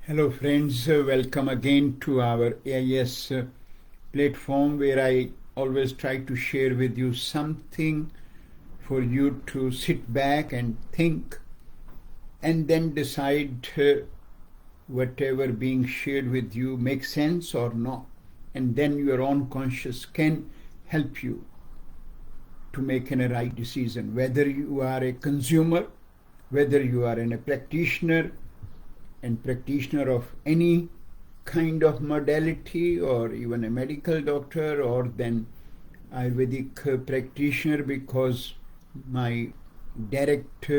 Hello friends, welcome again to our AIS platform where I always try to share with you something for you to sit back and think and then decide whatever being shared with you makes sense or not, and then your own conscience can help you to make a right decision, whether you are a consumer, whether you are a practitioner and practitioner of any kind of modality, or even a medical doctor, or then Ayurvedic practitioner, because my direct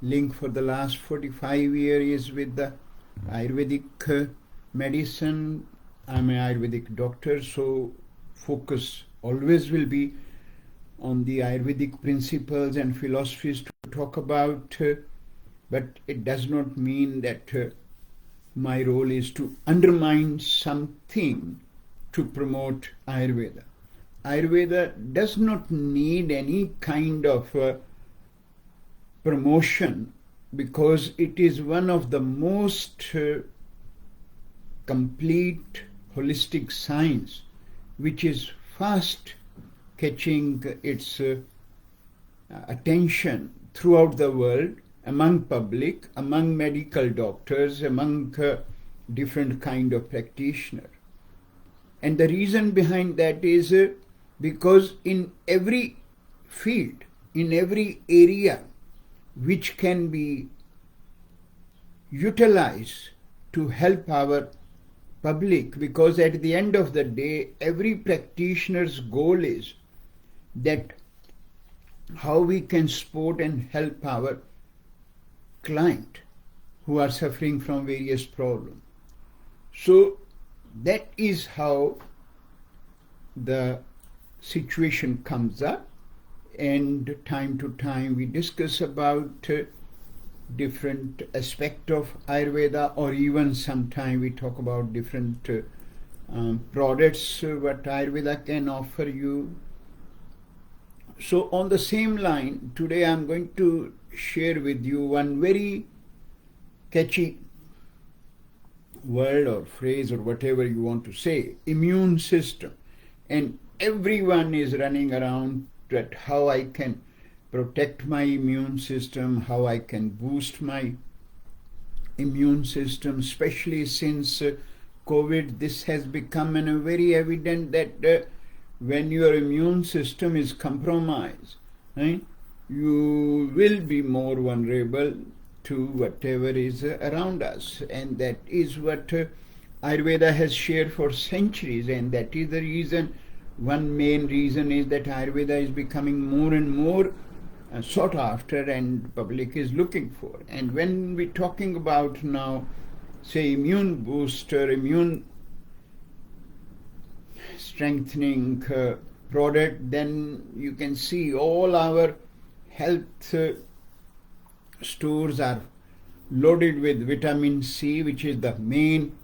link for the last 45 years is with the Ayurvedic medicine. I'm an Ayurvedic doctor, so focus always will be on the Ayurvedic principles and philosophies to talk about, but it does not mean that my role is to undermine something to promote Ayurveda. Ayurveda does not need any kind of promotion, because it is one of the most complete holistic science which is fast catching its attention throughout the world, among public, among medical doctors, among different kind of practitioners. And the reason behind that is because in every field, in every area which can be utilized to help our public, because at the end of the day, every practitioner's goal is that how we can support and help our client who are suffering from various problems. So that is how the situation comes up, and time to time we discuss about different aspect of Ayurveda, or even sometime we talk about different products what Ayurveda can offer you. So on the same line, today I'm going to share with you one very catchy word or phrase or whatever you want to say, immune system. And everyone is running around at how I can protect my immune system, how I can boost my immune system, especially since COVID. This has become very evident that when your immune system is compromised, right, you will be more vulnerable to whatever is around us. And that is what Ayurveda has shared for centuries, and that is the reason, one main reason is that Ayurveda is becoming more and more sought after and public is looking for. And when we're talking about now, say, immune booster, immune strengthening product, then you can see all our health stores are loaded with vitamin C, which is the main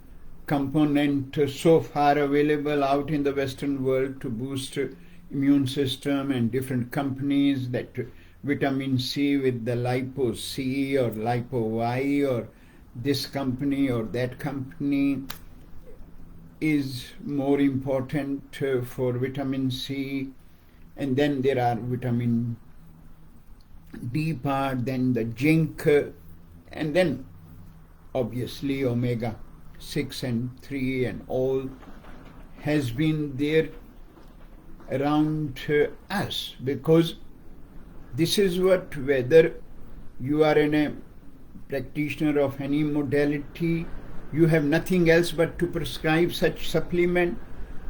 component so far available out in the Western world to boost immune system, and different companies that vitamin C with the lipo C or lipo Y, or this company or that company is more important for vitamin C. And then there are vitamin D part, then the zinc, and then obviously omega 6 and 3 and all has been there around us, because this is what, whether you are a practitioner of any modality, you have nothing else but to prescribe such supplement.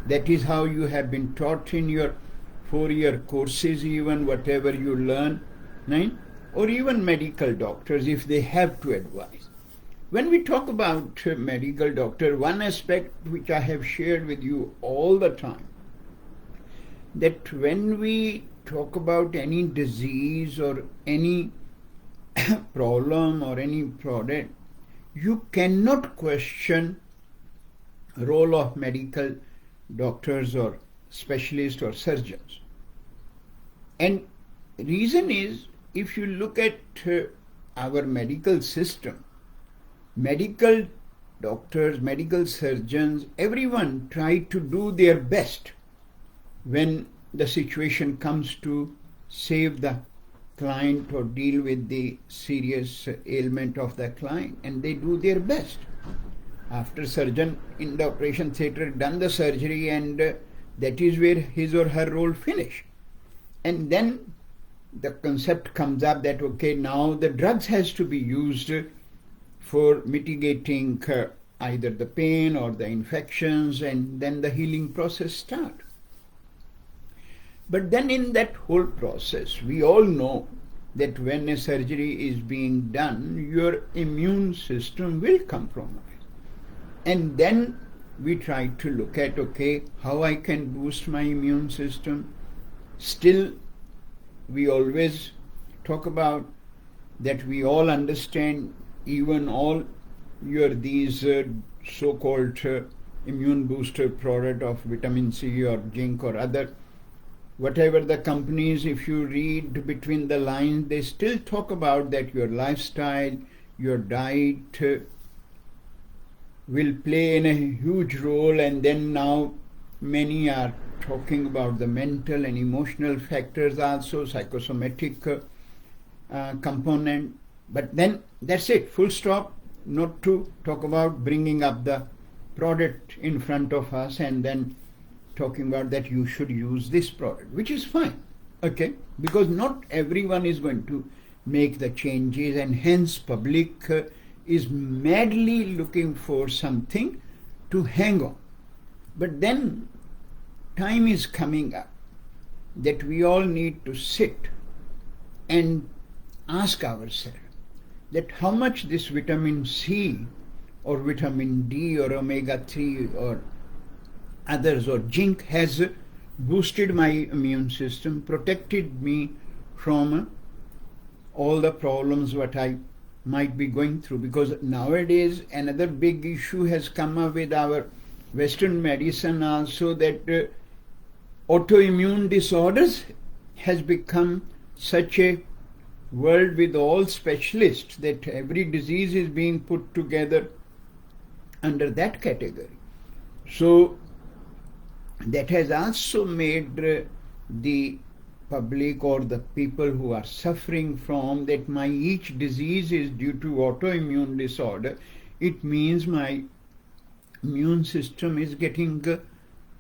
That is how you have been taught in your 4-year courses, even whatever you learn, right? Or even medical doctors, if they have to advise. When we talk about medical doctor, one aspect which I have shared with you all the time, that when we talk about any disease or any problem or any product, you cannot question role of medical doctors or specialists or surgeons. And reason is, if you look at our medical system, medical doctors, medical surgeons, everyone try to do their best when the situation comes to save the client or deal with the serious ailment of the client, and they do their best. After surgeon in the operation theatre done the surgery, and that is where his or her role finish. And then the concept comes up that okay, now the drugs has to be used for mitigating either the pain or the infections, and then the healing process start. But then in that whole process, we all know that when a surgery is being done, your immune system will compromise. And then we try to look at, okay, how I can boost my immune system. Still, we always talk about that we all understand, even all your these so-called immune booster product of vitamin C or zinc or other, whatever the companies, if you read between the lines, they still talk about that your lifestyle, your diet will play in a huge role. And then now many are talking about the mental and emotional factors also, psychosomatic component. But then that's it, full stop, not to talk about bringing up the product in front of us and then talking about that you should use this product, which is fine, okay, because not everyone is going to make the changes, and hence public is madly looking for something to hang on. But then time is coming up that we all need to sit and ask ourselves that how much this vitamin C or vitamin D or omega-3 or others or zinc has boosted my immune system, protected me from all the problems what I might be going through. Because nowadays another big issue has come up with our Western medicine also, that autoimmune disorders has become such a world with all specialists that every disease is being put together under that category. So that has also made the public or the people who are suffering from that my each disease is due to autoimmune disorder. It means my immune system is getting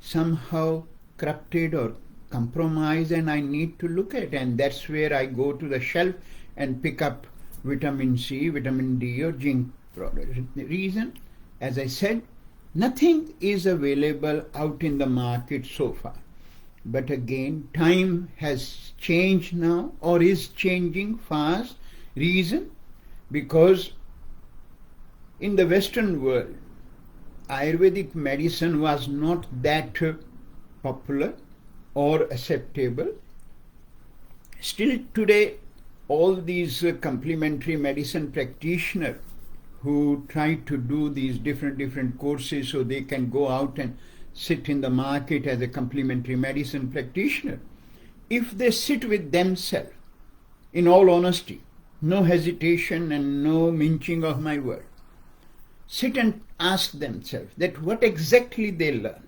somehow corrupted or compromised, and I need to look at, and that's where I go to the shelf and pick up vitamin C, vitamin D or zinc products. The reason, as I said, nothing is available out in the market so far. But again, time has changed now, or is changing fast. Reason, because in the Western world, Ayurvedic medicine was not that popular or acceptable. Still today, all these complementary medicine practitioners who try to do these different courses so they can go out and sit in the market as a complementary medicine practitioner, if they sit with themselves, in all honesty, no hesitation and no minching of my word, sit and ask themselves that what exactly they learn.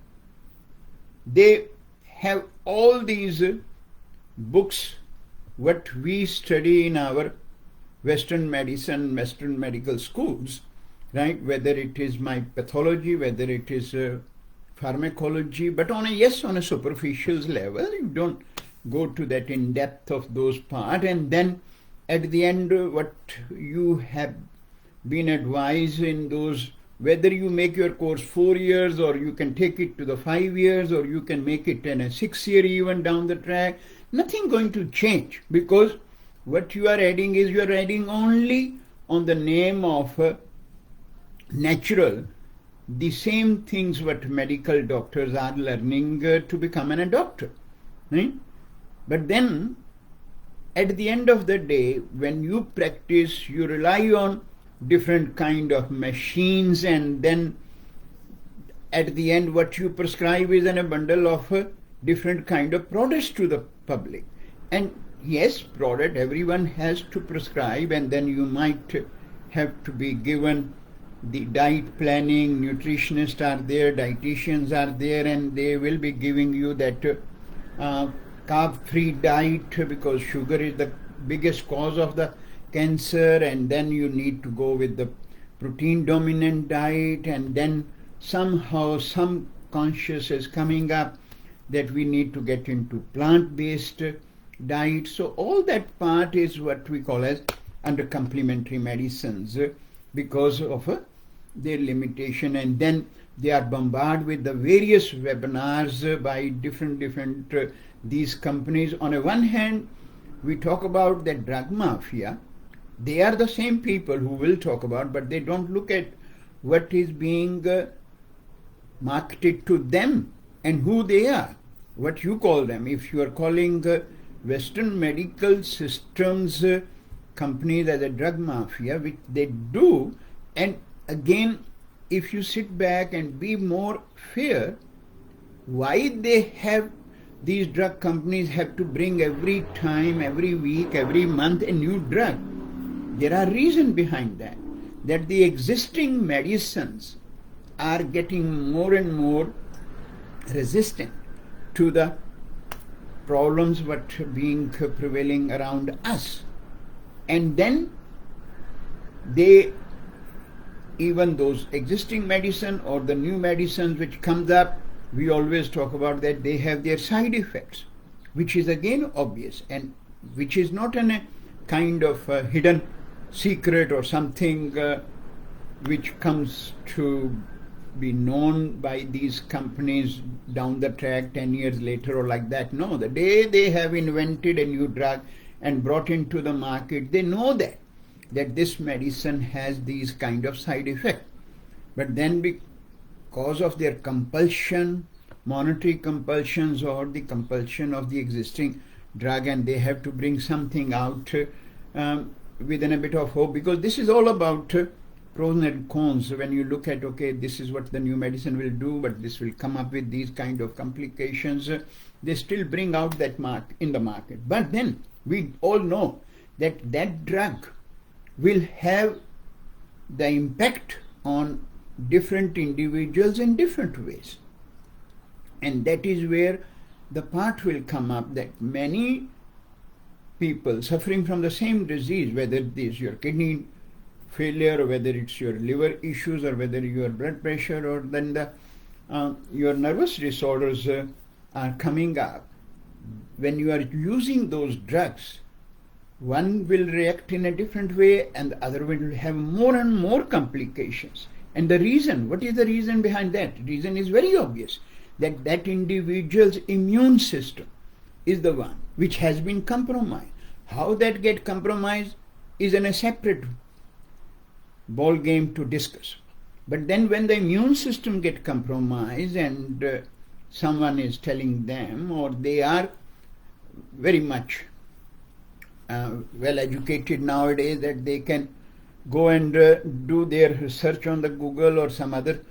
They have all these books, what we study in our Western medicine, Western medical schools, right? Whether it is my pathology, whether it is pharmacology, but on a superficial level, you don't go to that in depth of those parts. And then at the end, what you have been advised in those, whether you make your course 4 years or you can take it to the 5 years or you can make it in a 6 year even down the track, nothing going to change, because what you are adding is you are adding only on the name of natural, the same things what medical doctors are learning to become a doctor. Right? But then at the end of the day, when you practice, you rely on different kind of machines, and then at the end what you prescribe is a bundle of different kind of products to the public. And yes, product everyone has to prescribe, and then you might have to be given the diet planning, nutritionists are there, dietitians are there, and they will be giving you that carb-free diet, because sugar is the biggest cause of the cancer, and then you need to go with the protein dominant diet, and then somehow some conscious is coming up that we need to get into plant-based diet. So all that part is what we call as under complementary medicines, because of their limitation, and then they are bombarded with the various webinars by different these companies. On a one hand, we talk about the drug mafia. They are the same people who will talk about, but they don't look at what is being marketed to them and who they are, what you call them. If you are calling Western medical systems companies as a drug mafia, which they do, and again, if you sit back and be more fair, why they have these drug companies have to bring every time, every week, every month a new drug? There are reasons behind that, that the existing medicines are getting more and more resistant to the problems what being prevailing around us. And then they, even those existing medicine or the new medicines which comes up, we always talk about that they have their side effects, which is again obvious, and which is not a kind of hidden secret or something which comes to be known by these companies down the track 10 years later or like that. No, the day they have invented a new drug and brought into the market, they know that this medicine has these kind of side effects. But then because of their compulsion, monetary compulsions, or the compulsion of the existing drug, and they have to bring something out within a bit of hope, because this is all about pros and cons. When you look at, okay, this is what the new medicine will do, but this will come up with these kind of complications, they still bring out that mark in the market. But then we all know that that drug will have the impact on different individuals in different ways. And that is where the part will come up, that many people suffering from the same disease, whether it is your kidney failure, or whether it's your liver issues, or whether your blood pressure, or then your nervous disorders are coming up. When you are using those drugs, one will react in a different way, and the other will have more and more complications. And the reason, what is the reason behind that? The reason is very obvious, that that individual's immune system is the one which has been compromised. How that get compromised is in a separate ball game to discuss. But then when the immune system get compromised, and someone is telling them, or they are very much well educated nowadays, that they can go and do their research on the Google or some other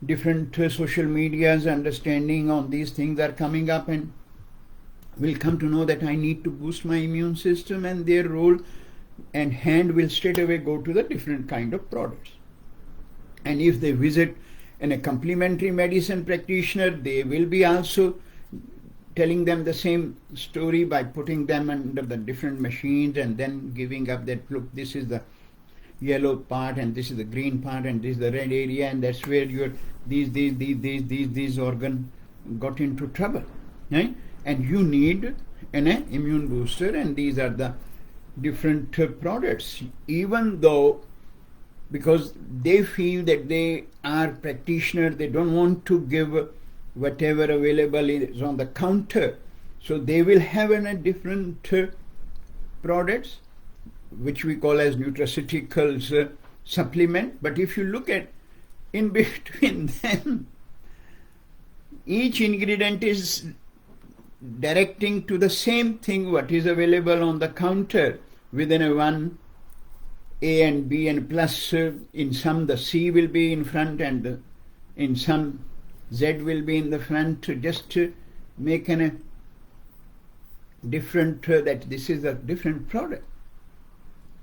different social medias, understanding on these things are coming up, and will come to know that I need to boost my immune system, and their role and hand will straight away go to the different kind of products. And if they visit a complementary medicine practitioner, they will be also telling them the same story by putting them under the different machines, and then giving up that, look, this is the yellow part, and this is the green part, and this is the red area, and that's where your these organ got into trouble, right? And you need an immune booster, and these are the different products. Even though, because they feel that they are practitioners, they don't want to give whatever available is on the counter, so they will have a different products which we call as nutraceuticals supplement. But if you look at in between them, each ingredient is directing to the same thing what is available on the counter within a one A and B, and plus in some the C will be in front, and in some Z will be in the front, just to make a different that this is a different product.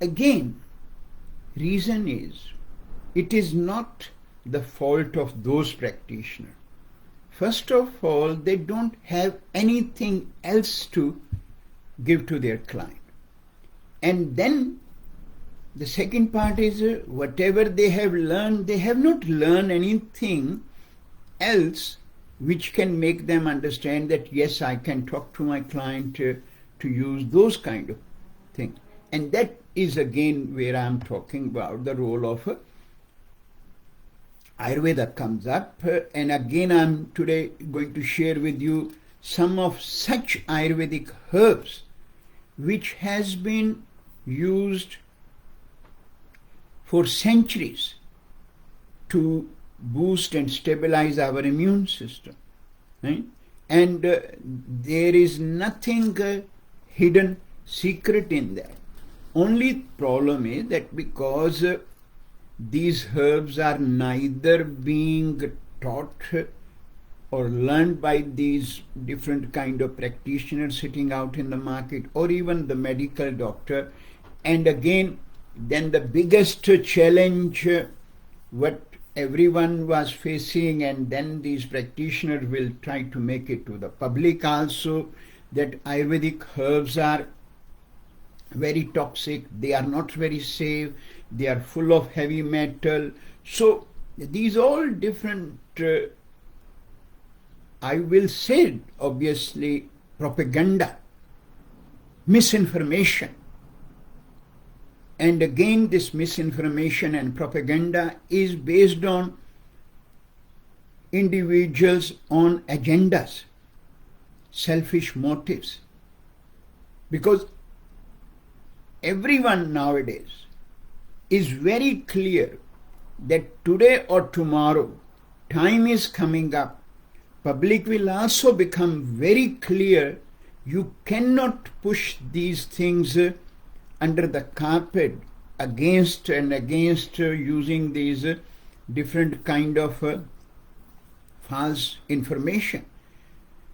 Again, reason is, it is not the fault of those practitioners. First of all, they don't have anything else to give to their client. And then the second part is whatever they have learned, they have not learned anything else which can make them understand that yes, I can talk to my client to use those kind of things. And that is again where I am talking about the role of Ayurveda comes up. And again I am today going to share with you some of such Ayurvedic herbs which has been used for centuries to boost and stabilize our immune system. Right? And there is nothing hidden secret in that. Only problem is that because these herbs are neither being taught or learned by these different kind of practitioners sitting out in the market or even the medical doctor. And again, then the biggest challenge what everyone was facing, and then these practitioners will try to make it to the public also, that Ayurvedic herbs are very toxic, they are not very safe, they are full of heavy metal. So these all different I will say obviously propaganda, misinformation. And again, this misinformation and propaganda is based on individuals' own agendas, selfish motives. Because everyone nowadays is very clear that today or tomorrow, time is coming up. Public will also become very clear. You cannot push these things under the carpet against using these different kind of false information.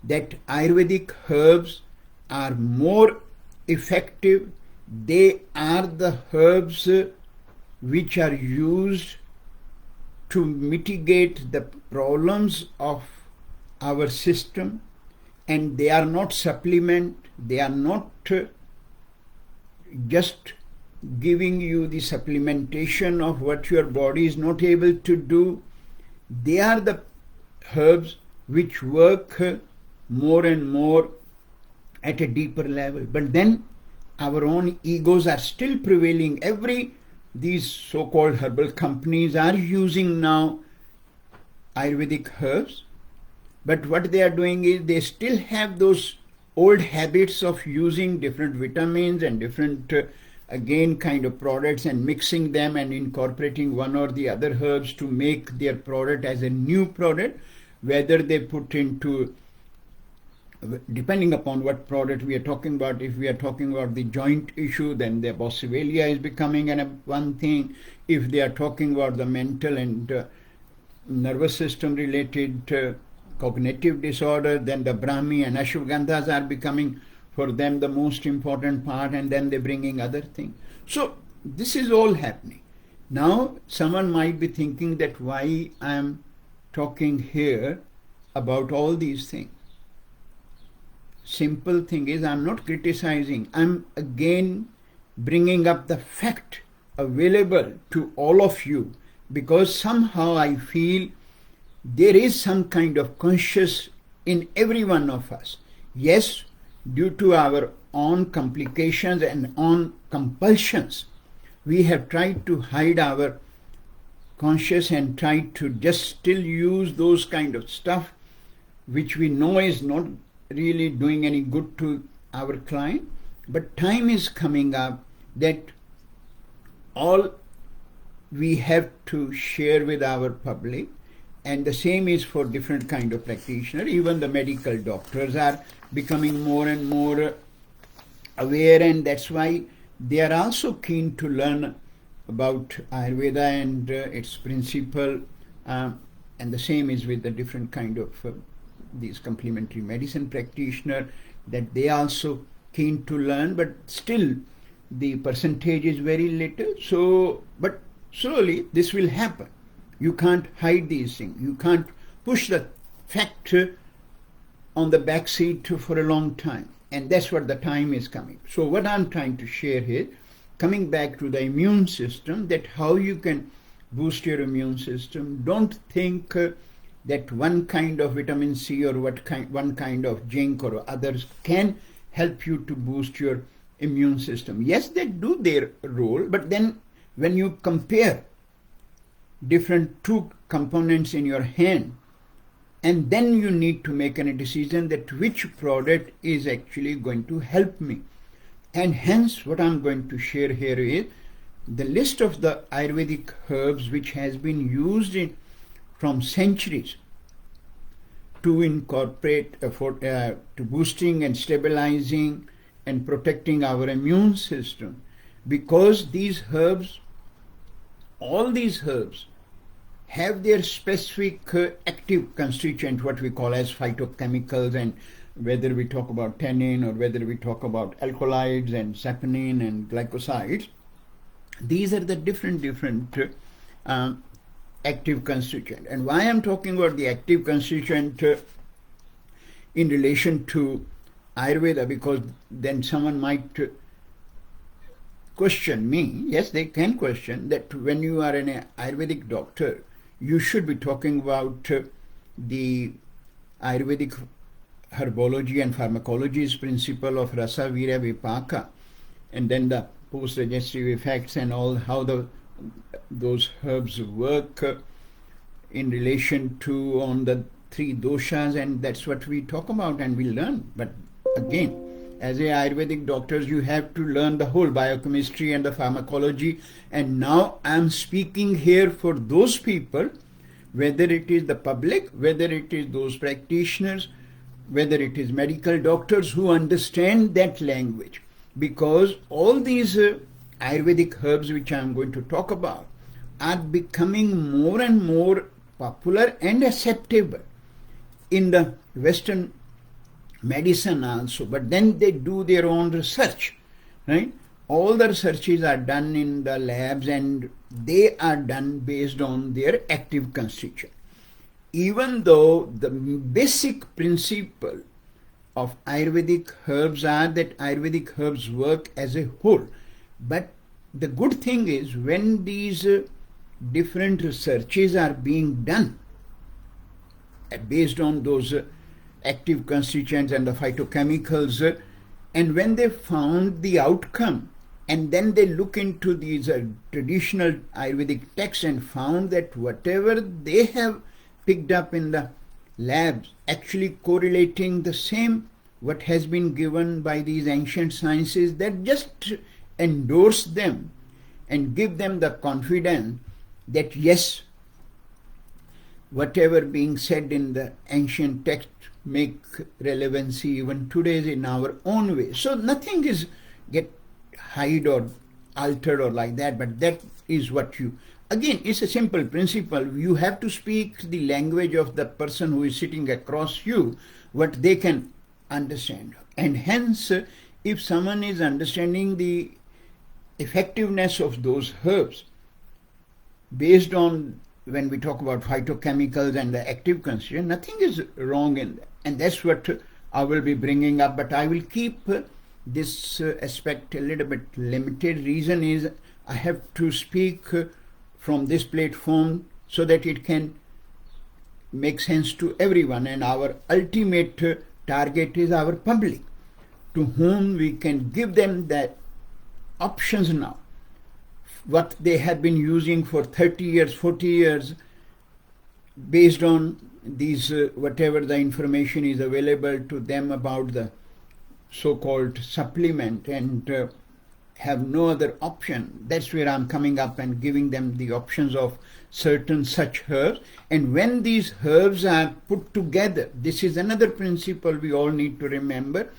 That Ayurvedic herbs are more effective. They are the herbs which are used to mitigate the problems of our system, and they are not supplement, they are not just giving you the supplementation of what your body is not able to do. They are the herbs which work more and more at a deeper level. But then our own egos are still prevailing. These so-called herbal companies are using now Ayurvedic herbs, but what they are doing is they still have those old habits of using different vitamins and different again kind of products and mixing them and incorporating one or the other herbs to make their product as a new product, whether they put into, depending upon what product we are talking about. If we are talking about the joint issue, then the boswellia is becoming one thing. If they are talking about the mental and nervous system related cognitive disorder, then the Brahmi and Ashwagandhas are becoming for them the most important part, and then they're bringing other things. So this is all happening. Now someone might be thinking that why I am talking here about all these things. Simple thing is, I'm not criticizing, I'm again bringing up the fact available to all of you, because somehow I feel there is some kind of conscious in every one of us. Yes, due to our own complications and own compulsions, we have tried to hide our conscious and tried to just still use those kind of stuff which we know is not really doing any good to our client. But time is coming up that all we have to share with our public, and the same is for different kind of practitioners. Even the medical doctors are becoming more and more aware, and that's why they are also keen to learn about Ayurveda and its principle, and the same is with the different kind of these complementary medicine practitioners, that they also keen to learn, but still the percentage is very little. So, but slowly this will happen. You can't hide these things. You can't push the fact on the back seat for a long time. And that's what the time is coming. So what I'm trying to share here, coming back to the immune system, that how you can boost your immune system. Don't think that one kind of vitamin C or one kind of zinc or others can help you to boost your immune system. Yes, they do their role, but then when you compare different two components in your hand, and then you need to make a decision that which product is actually going to help me. And hence what I'm going to share here is the list of the Ayurvedic herbs which has been used from centuries to incorporate to boosting and stabilizing and protecting our immune system. Because these herbs, all these herbs, have their specific active constituent, what we call as phytochemicals, and whether we talk about tannin or whether we talk about alkaloids and saponin and glycosides, these are the different active constituent. And why I'm talking about the active constituent in relation to Ayurveda, because then someone might question me. Yes, they can question that when you are an Ayurvedic doctor, you should be talking about the Ayurvedic herbology and pharmacology's principle of rasa, virya, vipaka, and then the post-digestive effects and all, how those herbs work in relation to on the three doshas, and that's what we talk about and we learn. But again, as a Ayurvedic doctors, you have to learn the whole biochemistry and the pharmacology. And now I'm speaking here for those people, whether it is the public, whether it is those practitioners, whether it is medical doctors who understand that language. Because all these Ayurvedic herbs which I'm going to talk about are becoming more and more popular and acceptable in the Western medicine also, but then they do their own research, right? All the researches are done in the labs and they are done based on their active constituent. Even though the basic principle of Ayurvedic herbs are that Ayurvedic herbs work as a whole, but the good thing is when these different researches are being done based on those active constituents and the phytochemicals, and when they found the outcome, and then they look into these traditional Ayurvedic texts and found that whatever they have picked up in the labs actually correlating the same what has been given by these ancient sciences, that just endorse them and give them the confidence that yes, whatever being said in the ancient text make relevancy even today in our own way. So nothing is get hide or altered or like that, but that is what you, again, it's a simple principle. You have to speak the language of the person who is sitting across you, what they can understand. And hence, if someone is understanding the effectiveness of those herbs based on when we talk about phytochemicals and the active constituent, nothing is wrong in that. And that's what I will be bringing up, but I will keep this aspect a little bit limited. Reason is I have to speak from this platform so that it can make sense to everyone, and our ultimate target is our public, to whom we can give them that options now. What they have been using for 30 years, 40 years, based on these, whatever the information is available to them about the so-called supplement, and have no other option. That's where I'm coming up and giving them the options of certain such herbs. And when these herbs are put together, this is another principle we all need to remember,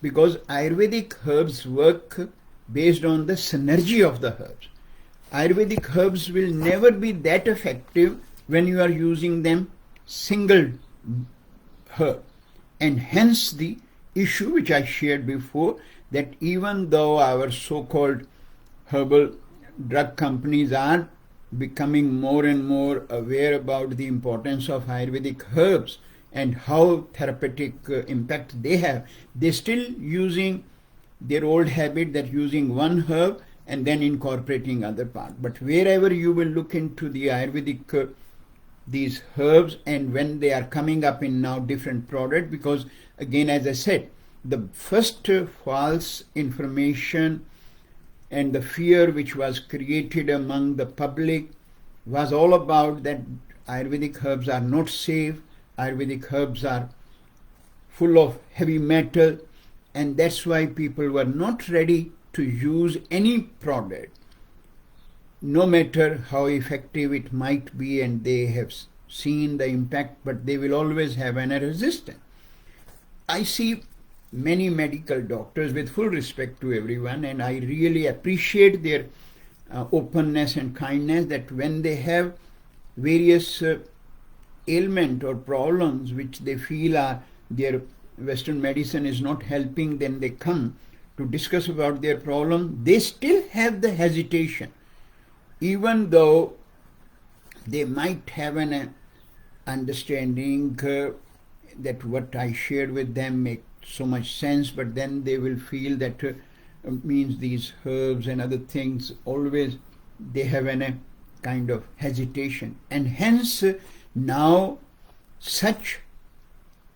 because Ayurvedic herbs work based on the synergy of the herbs. Ayurvedic herbs will never be that effective when you are using them single herb. And hence the issue which I shared before, that even though our so-called herbal drug companies are becoming more and more aware about the importance of Ayurvedic herbs and how therapeutic impact they have. They're still using their old habit that using one herb and then incorporating other part. But wherever you will look into the Ayurvedic these herbs, and when they are coming up in now different product, because again, as I said, the first false information and the fear which was created among the public was all about that Ayurvedic herbs are not safe, Ayurvedic herbs are full of heavy metal, and that's why people were not ready to use any product, no matter how effective it might be, and they have seen the impact, but they will always have a resistance. I see many medical doctors, with full respect to everyone, and I really appreciate their openness and kindness, that when they have various ailment or problems which they feel are their Western medicine is not helping, then they come to discuss about their problem. They still have the hesitation, even though they might have an understanding that what I shared with them makes so much sense, but then they will feel that means these herbs and other things, always they have a kind of hesitation. And hence now such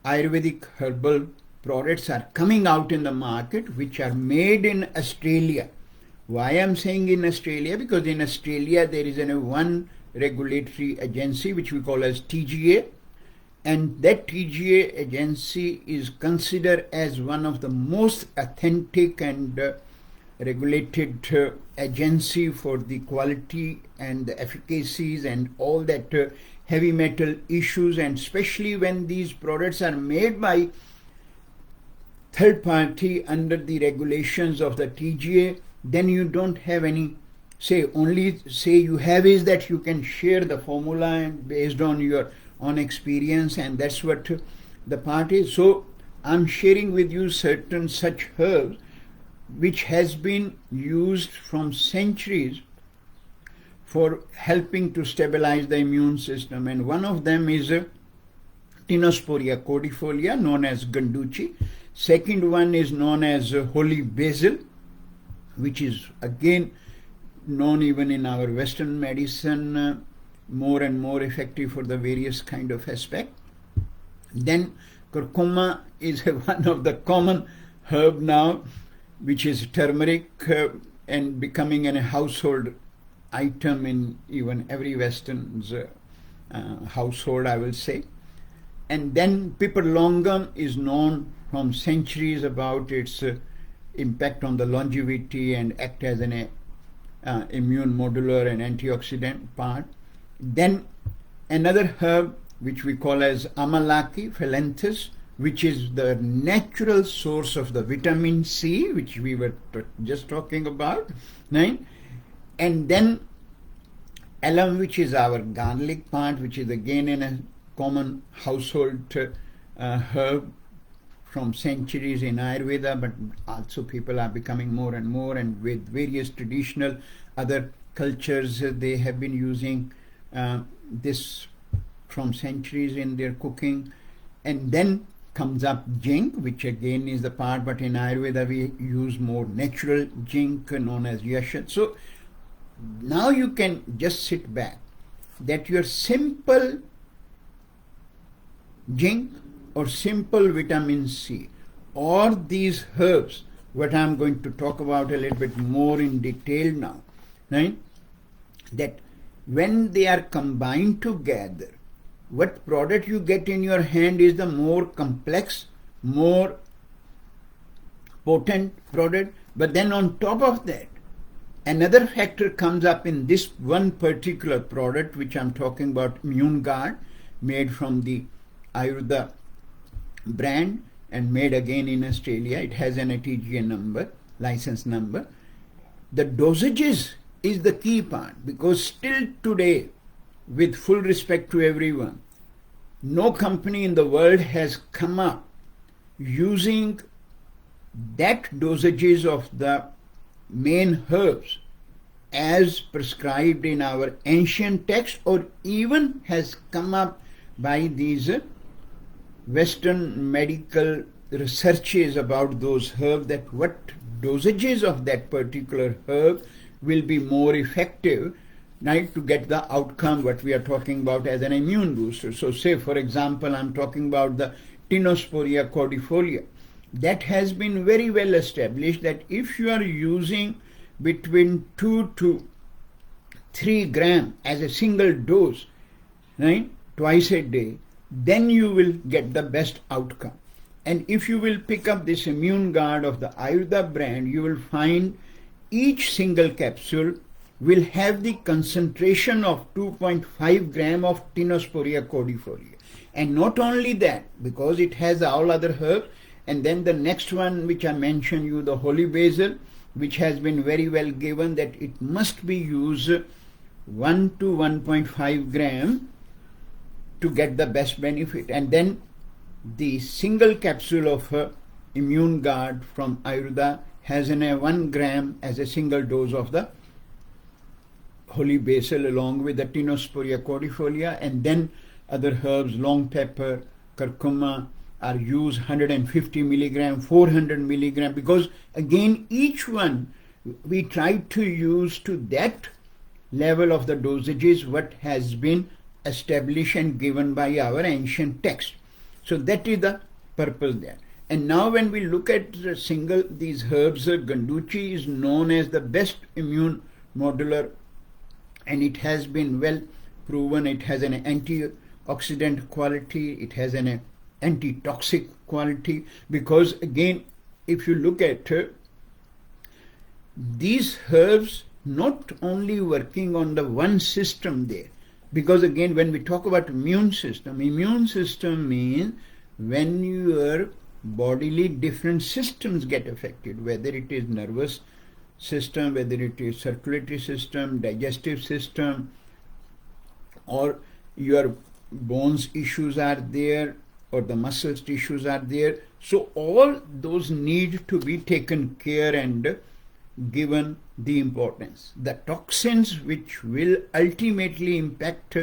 Ayurvedic herbal products are coming out in the market which are made in Australia. Why I'm saying in Australia? Because in Australia there is one regulatory agency which we call as TGA, and that TGA agency is considered as one of the most authentic and regulated agency for the quality and the efficacies and all that heavy metal issues, and especially when these products are made by third party under the regulations of the TGA, then you don't have any say. Only say you have is that you can share the formula and based on your own experience, and that's what the part is. So I'm sharing with you certain such herbs which has been used from centuries for helping to stabilize the immune system, and one of them is Tinosporia cordifolia, known as Ganduchi. Second one is known as holy basil, which is again known even in our Western medicine more and more effective for the various kind of aspect. Then curcuma is one of the common herb now, which is turmeric, and becoming a household item in even every Western's household, I will say. And then pipperlongum is known from centuries about its impact on the longevity and act as an immune modular and antioxidant part. Then another herb which we call as Amalaki Phyllanthus, which is the natural source of the vitamin C, which we were just talking about, right? And then alum, which is our garlic part, which is again in a common household herb from centuries in Ayurveda, but also people are becoming more and more, and with various traditional other cultures, they have been using this from centuries in their cooking. And then comes up zinc, which again is the part, but in Ayurveda we use more natural zinc known as yashat. So now you can just sit back that your simple zinc or simple vitamin C or these herbs, what I'm going to talk about a little bit more in detail now, right? That when they are combined together, what product you get in your hand is the more complex, more potent product. But then on top of that, another factor comes up in this one particular product which I'm talking about, Immune Guard, made from the Ayurveda brand and made again in Australia. It has an TGA number, license number. The dosages is the key part, because still today, with full respect to everyone, no company in the world has come up using that dosages of the main herbs as prescribed in our ancient text, or even has come up by these Western medical researches about those herbs, that what dosages of that particular herb will be more effective, right, to get the outcome what we are talking about as an immune booster. So say for example, I'm talking about the Tinosporia cordifolia. That has been very well established that if you are using between 2 to 3 gram as a single dose, right, twice a day, then you will get the best outcome. And if you will pick up this immune guard of the Ayurveda brand, you will find each single capsule will have the concentration of 2.5 gram of Tinosporia cordifolia. And not only that, because it has all other herbs, and then the next one which I mentioned you, the holy basil, which has been very well given that it must be used 1 to 1.5 gram to get the best benefit. And then the single capsule of immune guard from Ayurveda has in a 1 gram as a single dose of the holy basil along with the Tinosporia cordifolia, and then other herbs, long pepper, curcuma, are used 150 milligram, 400 milligram, because again each one we try to use to that level of the dosages what has been established and given by our ancient text. So that is the purpose there. And now when we look at these herbs, Ganduchi is known as the best immune modular, and it has been well proven. It has an antioxidant quality, it has an anti-toxic quality, because again if you look at these herbs not only working on the one system there, because again when we talk about immune system means when your bodily different systems get affected, whether it is nervous system, whether it is circulatory system, digestive system, or your bones issues are there, or the muscles tissues are there. So all those need to be taken care and given the importance. The toxins which will ultimately impact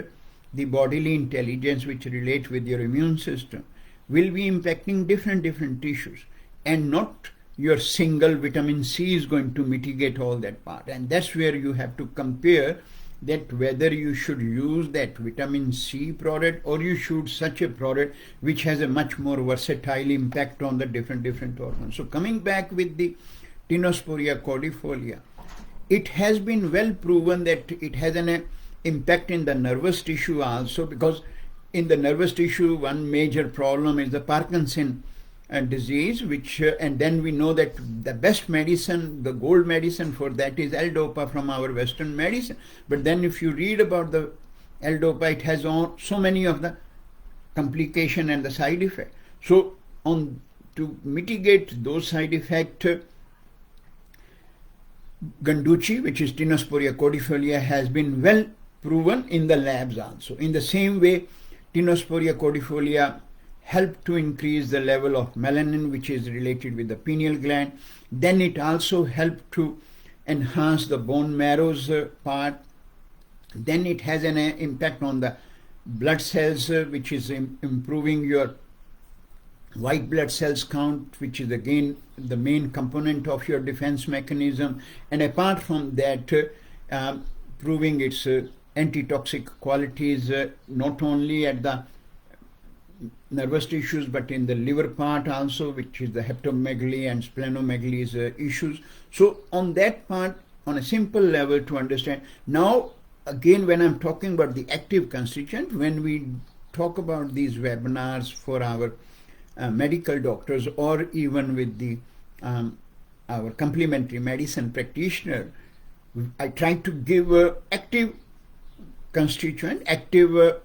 the bodily intelligence which relate with your immune system will be impacting different tissues, and not your single vitamin C is going to mitigate all that part. And that's where you have to compare that whether you should use that vitamin C product or you should such a product which has a much more versatile impact on the different organs. So coming back with the Tinosporia cordifolia, it has been well proven that it has an impact in the nervous tissue also, because in the nervous tissue one major problem is the Parkinson disease, which and then we know that the best medicine, the gold medicine for that is L-Dopa from our Western medicine. But then if you read about the L-Dopa, it has so many of the complication and the side effect. So to mitigate those side effects, Ganduchi, which is Tinosporia cordifolia, has been well proven in the labs also. In the same way, Tinosporia cordifolia help to increase the level of melanin, which is related with the pineal gland. Then it also helped to enhance the bone marrow's part. Then it has an impact on the blood cells, which is improving your white blood cells count, which is again the main component of your defense mechanism. And apart from that, proving its antitoxic qualities, not only at the nervous tissues but in the liver part also, which is the hepatomegaly and splenomegaly issues. So on that part, on a simple level to understand. Now again, when I'm talking about the active constituent, when we talk about these webinars for our medical doctors, or even with the our complementary medicine practitioner, I try to give active constituent, active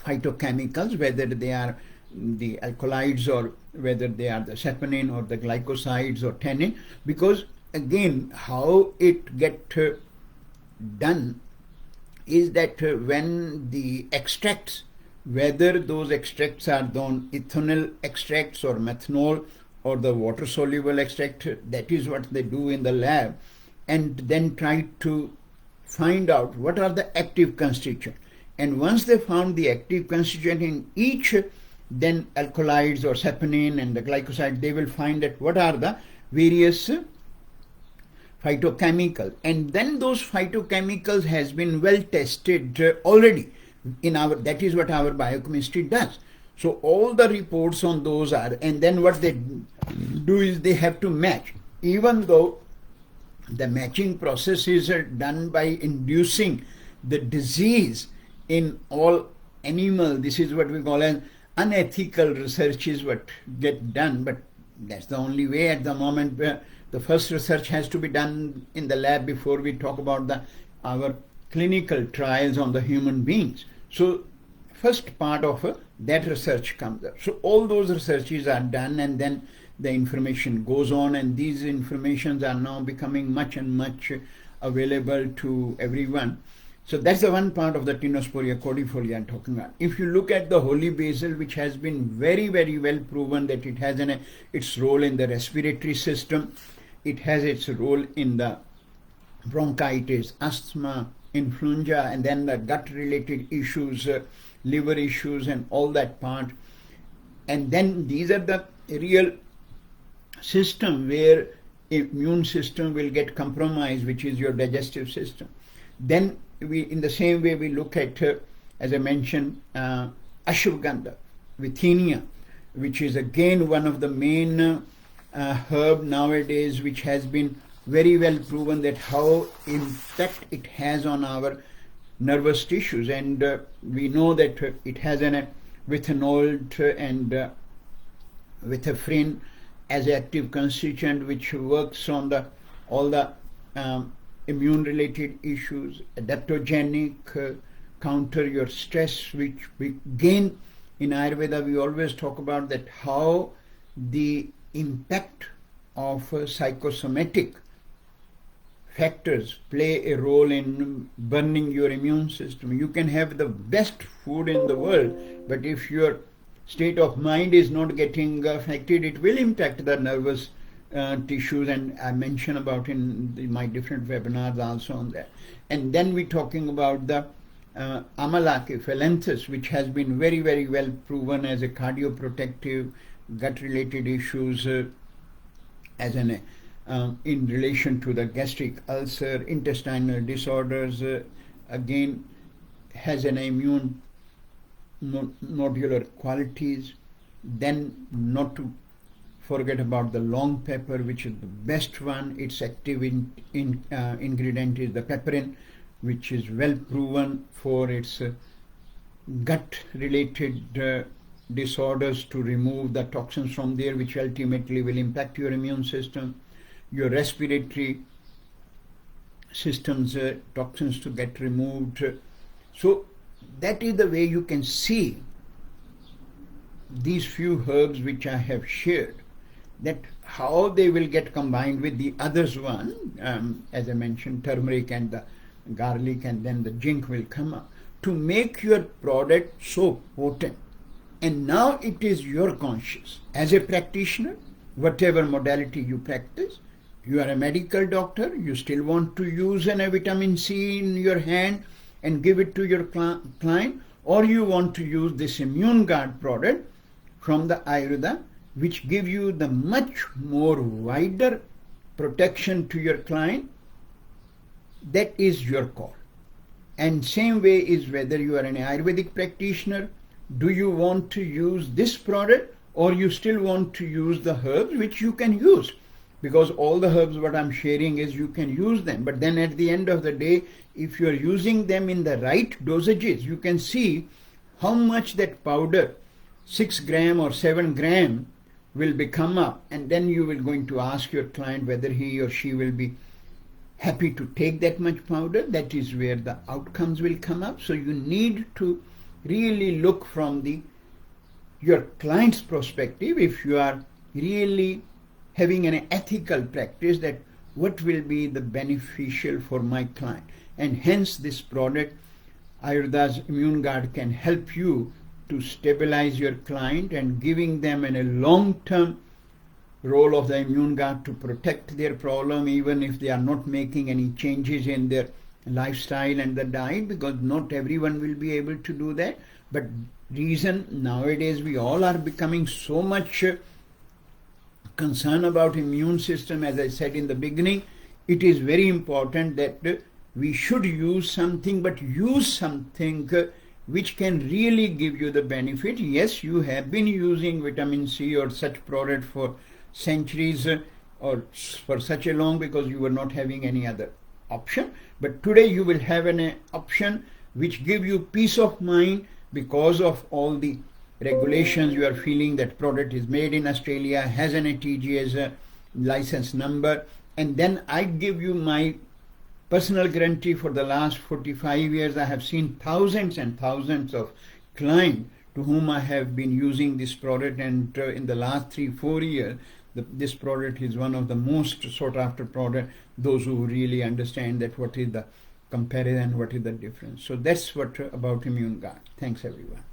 phytochemicals, whether they are the alkaloids or whether they are the saponin or the glycosides or tannin, because again how it get done is that when the extracts, whether those extracts are done ethanol extracts or methanol or the water soluble extract, that is what they do in the lab. and then try to find out what are the active constituents. And once they found the active constituent in each, then alkaloids or saponin and the glycoside, they will find that what are the various phytochemicals. And then those phytochemicals has been well tested already in our, that is what our biochemistry does. So all the reports on those are, and then what they do is they have to match. Even though the matching process is done by inducing the disease in all animal, this is what we call an unethical research is what get done, but that's the only way at the moment. The first research has to be done in the lab before we talk about our clinical trials on the human beings. So first part of that research comes up. So all those researches are done, and then the information goes on, and these informations are now becoming much and much available to everyone. So that's the one part of the Tinosporia cordifolia I'm talking about. If you look at the holy basil, which has been very, very well proven that it has its role in the respiratory system, it has its role in the bronchitis, asthma, influenza, and then the gut-related issues, liver issues, and all that part. And then these are the real system where immune system will get compromised, which is your digestive system. Then we, in the same way, we look at, as I mentioned, ashwagandha, withenia, which is again one of the main herb nowadays, which has been very well proven that how impact it has on our nervous tissues. And we know that it has an withanol and withafrin as active constituent, which works on all the immune related issues, adaptogenic, counter your stress, which we gain in Ayurveda. We always talk about that how the impact of psychosomatic factors play a role in burning your immune system. You can have the best food in the world, but if your state of mind is not getting affected, it will impact the nervous tissues, and I mention about in my different webinars also on that. And then we're talking about the Amalaki Phalanthus, which has been very, very well proven as a cardioprotective, gut-related issues, as an in relation to the gastric ulcer, intestinal disorders, again has an immune nodular qualities. Then not to forget about the long pepper, which is the best one. Its active ingredient is the pepperin, which is well proven for its gut-related disorders, to remove the toxins from there, which ultimately will impact your immune system, your respiratory system's toxins to get removed. So that is the way you can see these few herbs which I have shared, that how they will get combined with the others one, as I mentioned, turmeric and the garlic, and then the ginkgo will come up to make your product so potent. And now it is your conscious. As a practitioner, whatever modality you practice, you are a medical doctor, you still want to use a vitamin C in your hand and give it to your client, or you want to use this immune guard product from the Ayurveda, which give you the much more wider protection to your client, that is your call. And same way is whether you are an Ayurvedic practitioner, do you want to use this product, or you still want to use the herbs, which you can use, because all the herbs what I'm sharing is you can use them. But then at the end of the day, if you are using them in the right dosages, you can see how much that powder, 6 gram or 7 gram, will become up, and then you will going to ask your client whether he or she will be happy to take that much powder. That is where the outcomes will come up. So you need to really look from your client's perspective, if you are really having an ethical practice, that what will be the beneficial for my client. And hence this product, Ayurveda's Immune Guard, can help you to stabilize your client and giving them a long-term role of the immune guard to protect their problem, even if they are not making any changes in their lifestyle and the diet, because not everyone will be able to do that. But reason nowadays we all are becoming so much concerned about immune system, as I said in the beginning, it is very important that we should use something, but use something which can really give you the benefit. Yes, you have been using vitamin C or such product for centuries or for such a long, because you were not having any other option. But today you will have an option which give you peace of mind, because of all the regulations. You are feeling that product is made in Australia, has an TGS license number, and then I give you my personal guarantee. For the last 45 years I have seen thousands and thousands of clients to whom I have been using this product, and in the last 3-4 years this product is one of the most sought after product, those who really understand that what is the comparison, what is the difference. So that's what about immune guard. Thanks everyone.